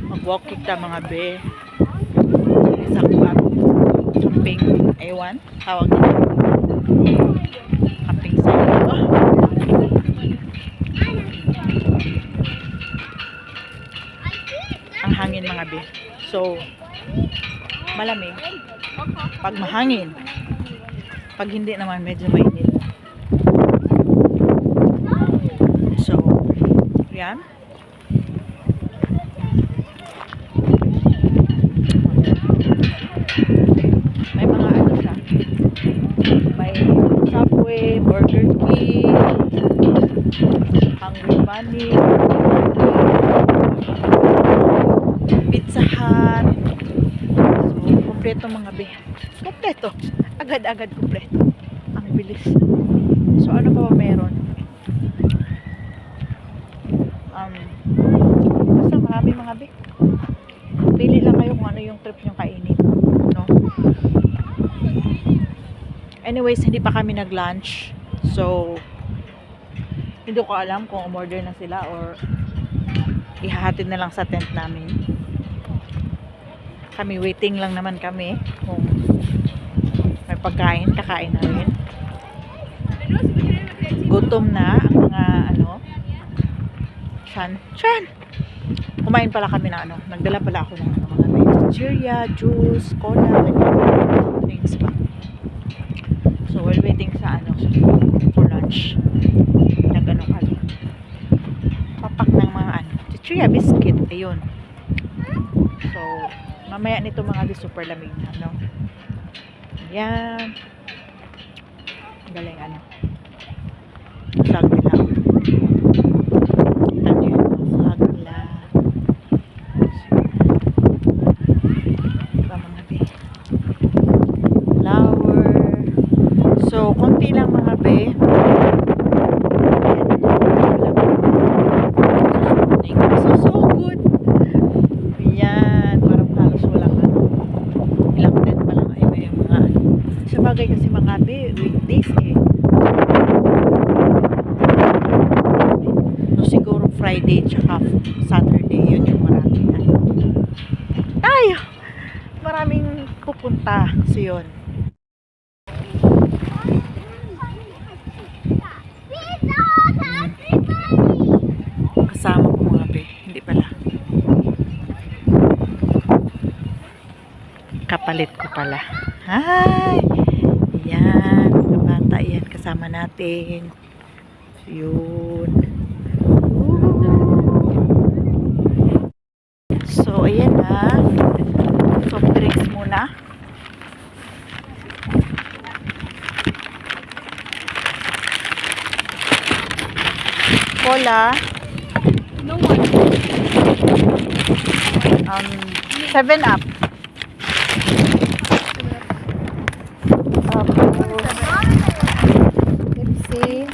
Mag-walking ta mga be. Isang camping, ewan, tawag nito. Camping site. Ang hangin mga be. So, malamig. Pag mahangin. Pag hindi naman, medyo mainit. So, yan. May mga ano siya. May Subway, Burger King, Hungry Bunny, Pizza Hut. So, kompleto mga be. Kompleto. Agad-agad kompleto. Ang bilis. So, ano pa ba meron? Basta marami mga be. Pili lang kayo kung ano yung trip nyo kainin. No? Anyways, hindi pa kami nag-lunch. So, hindi ko alam kung umorder na sila or ihahatid na lang sa tent namin. Kami waiting lang naman kami kung may pagkain, kakain namin. Gutom na ang mga ano. Chan. Kumain pala kami na ano. Nagdala pala ako ng mga vegetarian, juice, cola, things pa. So, while waiting sa ano for lunch, nag-ano kami. Papak ng mga ano. Chichirya biscuit. Ayun. So, mamaya nito mga super lamig na, no? Ayan. Galing ano. Vlog nila. Ano yun? Vlog nila. Diba mga be? Flower. So, konti lang mga be. So good. Ayan. Parang halos walang ano. Ilang tent pa lang ay may mga ano. Sa bagay kasi mga be, weekdays eh. No, siguro Friday tsaka Saturday. Yun yung marami na. Tayo! Maraming pupunta. So yun. Kasama ko mga be. Hindi pala. Kapalit ko pala. Hi! Yan. Mga bata yan. Kasama natin. So, yun. So, ayan na. Soft drinks muna. Cola. No one. 7-Up. Pepsi.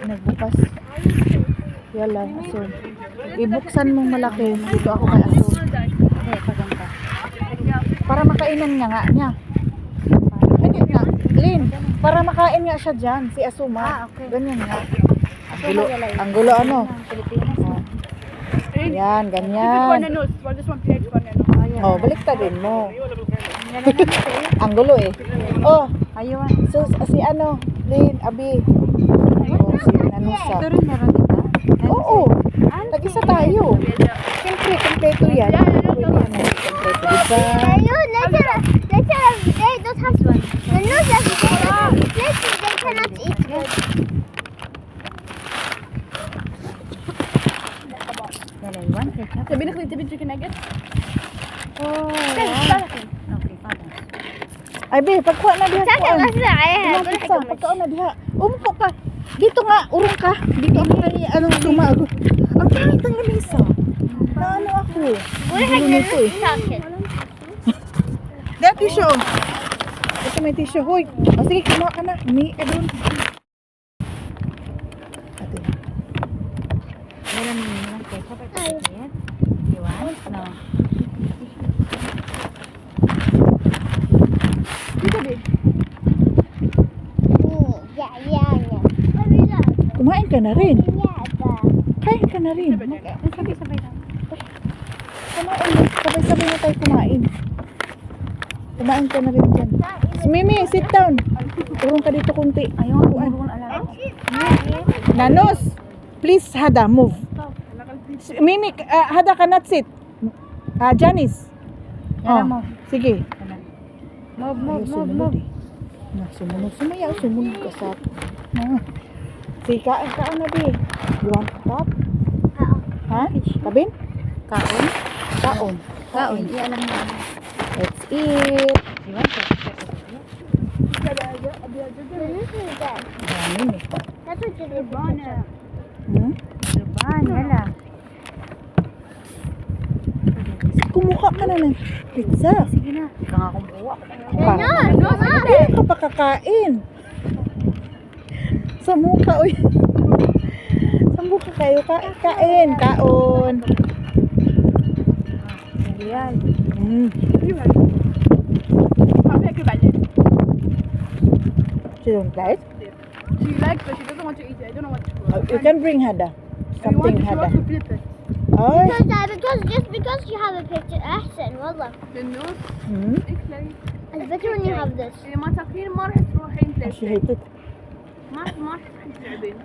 Nagbukas. Yala, aso. Ibuksan mong malaki. Dito ako kay aso. Para makainan nga niya. Hindi nga. Lin, para makain nga siya dyan. Si Asuma. Okay. Ganyan nga. Ang gulo ano. Yan, ganyan. Oh, baliktadin mo. Ang gulo eh. Oh, Ayun. so si ano, Lin, Abi. Oh, si Nanusa. Ito rin meron dito. Oo. Tag-isa tayo. pizza. Ayun, they don't have one. The news that they cannot eat good. تبي chicken nugget? Okay, Ay, be, pagkuha na diha. Second, kuhaan. let's try it. Ilang pizza, pagkuha na diha. Umupo ka. Dito nga, urong ka. Dito ako kani, anong tumago. Ang pangit ang lamisa. Naano ako. Gulo nito eh. Dahil tissue. Ito may tissue. Hoy. O sige, kumuha ka na. Umihi ka doon. Ate. Dito, babe. Yeah. Kumain ka na rin. Yeah. Kain ka na rin. Sabay-sabay lang. Kumain. Sabay-sabay na tayo kumain. Kumain ka na rin dyan. Si Mimi, sit down. Urong ka dito kunti. Ayaw ako. Nanos, please, Hada, move. Mimi, Hada cannot sit. Janice. Oh, sige. Move. Sumunod. Sumayaw, sumunod ka sa... Sige, kain na, be. You want to top? Ha? Kabin? Kaon. Alam mo. Let's eat. Dami eh. That's what you did. Hmm? Kumuha ka na ng pizza. Sige na. Ika nga kumuha. Hindi ka pa kakain. Sa mukha, uy. Sa mukha kayo. Kain. Kaon. Yan. Mm. هاكل بعدين. She don't like? She likes but she doesn't want to eat it. I don't know what to do. You can bring Hada. Something She Hada. wants to flip it. Ay. Because you have a picture أحسن والله. للنوز Hmm? اكلي. It's better when you have this. إذا ما تاكلين ما راح تروحين She تاكلين. hate it. ما راح تلعبين.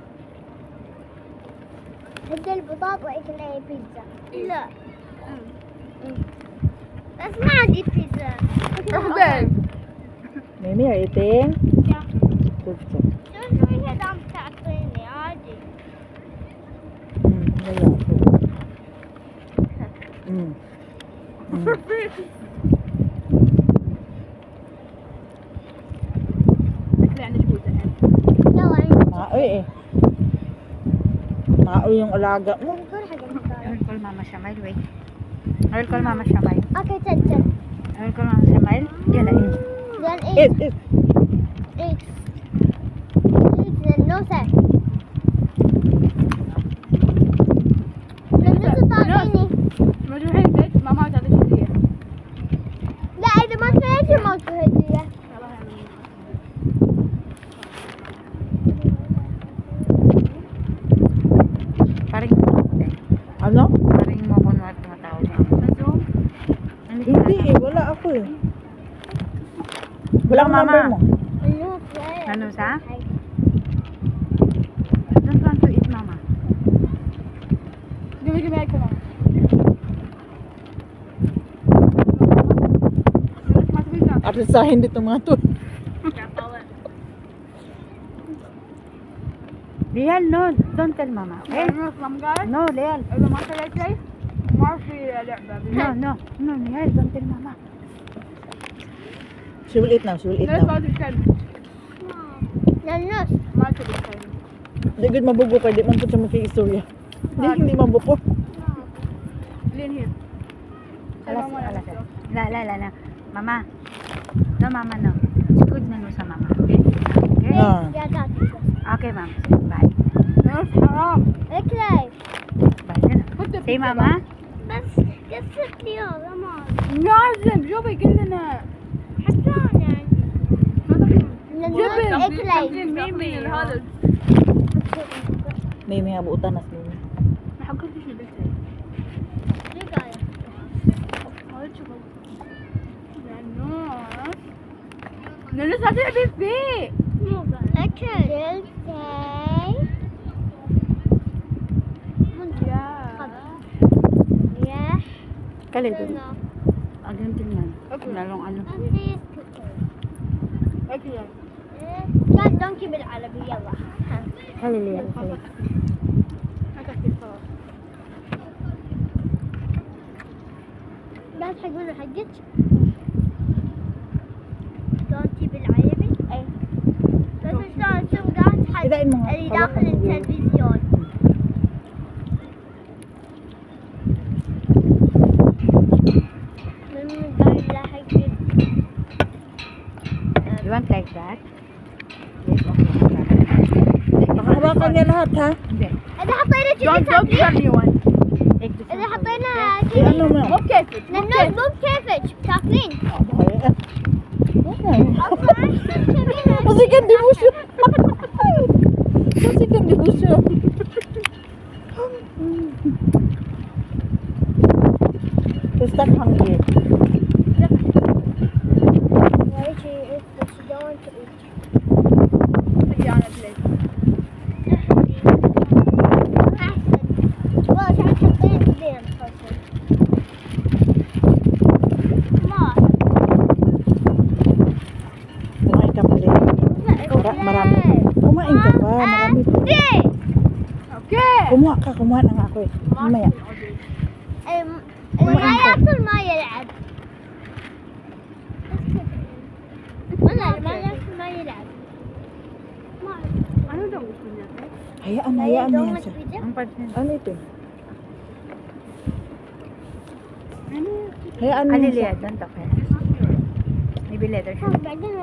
هدي البطاطا وإكلي بيتزا. إيه. لا. بس ما عندي بيتزا. أخذين. Mimi, are you eating? Yeah. Good job. شو هي دام تعطيني عادي. Wala ako. أكلي عندك جوز الحين. يلا Maoy eh. Maoy yung alaga mo. نقول حق المطار. أقول ماما شمال وين؟ أقول ماما شمال. اوكي تنزل. أقول ماما شمال. يلا إيه. then eat. Eat. Eat. Then no say. لما تعطيني. ما تروحين البيت ماما تعطيك هدية. لا إذا ما سويتي ما هدية. Paring mo ako din. Ano? Paring mo ako na tumatawag ako. Sa Zoom? Hindi eh. Wala ako eh. Wala akong number mo. No say. Ano sa? Don't want to eat mama. Give me ko mama. Apresahin dito mga to. Lial, no, don't tell mama. Okay? No, Lial. إذا ما طلعت شيء ما في لعبة. No, Lial, don't tell mama. She will eat now. ما تتكلم. للنص. ما تتكلم. Hindi good mabugo ka. Di man po siya magkikistorya. Hindi mabuko. لين هي. خلاص. لا. ماما. No, mama, no. It's good na sa mama. Okay? Ah. يا تاتي. Okay, mama. Bye. حرام. اكلي. Bye. Say mama. بس قصت لي هذا ما. لازم جوبي كلنا. حتى أنا. جبن. اكلي. ميمي هذا. May habutan na Mimi. ما حقولش شو بس. نونس هتلعبي فيه. أكل. يا. Kali doon. Okay. yung tingnan. Lalong ano. لا don't keep بالعربي يلا خلي لي خلي. لا تحقون حقك don't keep بالعربي اي بس شلون شوف قاعد حق إذا إنه اللي داخل التلفزيون من قاعد لا حقك You want like that? Yes, Nakahawakan niya lahat, ha? Hindi. اذا حطينا كذي تاكلين Take this اذا one. حطينا Eh, كذي ano mo? ننوز مو بكيفك تاكلين Kasi hindi mo siya. Kasi hindi mo siya. To stop hungry. Kumain ka pala. Marami. Kumain ka pa. Marami pa. Kumuha na nga ako eh. Mamaya. ما ياكل ما يلعب لا ما ياكل ما يلعب Hayaan na yan siya. Ang pansin. Ano ito? Hayaan na Ano yan siya. liya? Don't talk. Maybe later. بعدين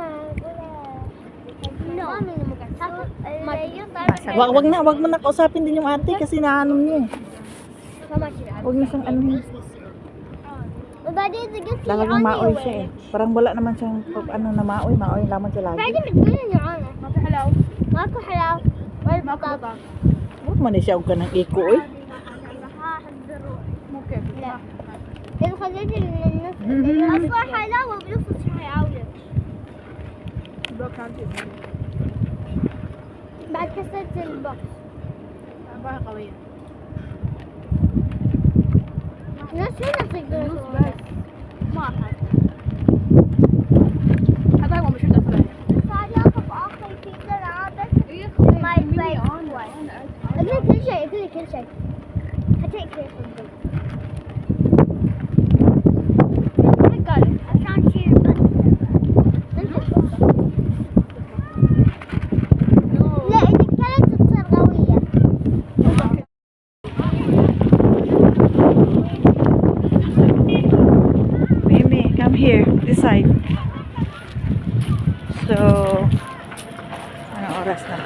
Wag mo na kausapin din yung ate kasi naano niya eh. Wag niya siyang ano. وبعدين إذا قلت لي Talagang عاني maoy siya eh. Parang wala naman siyang ano na maoy lamang siya lagi. بعدين بتقولي لي عاني ماكو حلاوة ماكو حلاوة ولا بطاطا Huwag man siya ka ng iko eh. مو كيف لا إذا خليتي النص أصلا حلاوة بنص حيعاودك بعد كسرت البوكس قوية. ناس هنا تقدر ما أحد. هذا هو مش الأفضل. صار ياخذ آخر في العادة ما يبين أقول كل شيء أقول كل شيء حتى كيف البيت قال عشان شيء لا إذا كانت تصير قوية Mimi, come here. This side. So, anong oras na?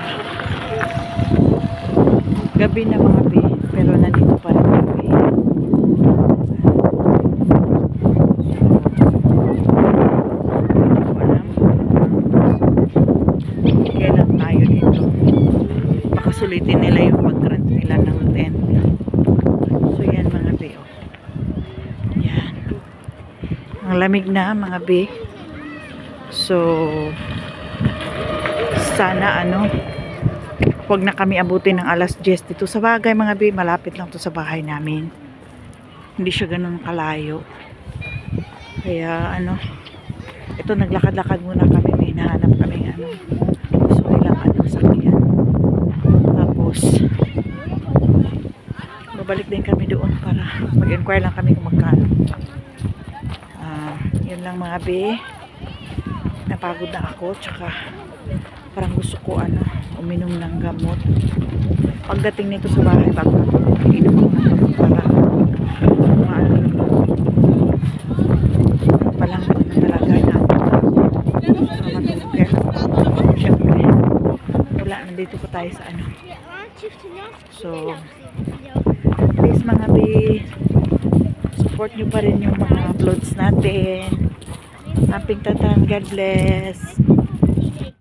Gabi na mga be. Pero nandito pa rin kami. Kailan tayo dito. Baka sulitin nila yung pag-rent nila ng tent. So, yan mga be. Oh. Yan. Ang lamig na mga be. So, sana huwag na kami abutin ng alas 10 dito. Sa bagay mga be, malapit lang to sa bahay namin. Hindi siya ganun kalayo. Kaya ito naglakad-lakad muna kami. May nahanap kami gusto nilang sakyan. Tapos, babalik din kami doon para mag-inquire lang kami kung magkano. Yun lang mga be. Napagod na ako. Tsaka parang gusto ko uminom ng gamot. Pagdating nito sa bahay bago natulog, inom ako ng gamot para palang na talaga na matulog. Pero syempre wala, nandito ko tayo sa so please mga be, support nyo pa rin yung mga uploads natin. Amping tatan, God bless.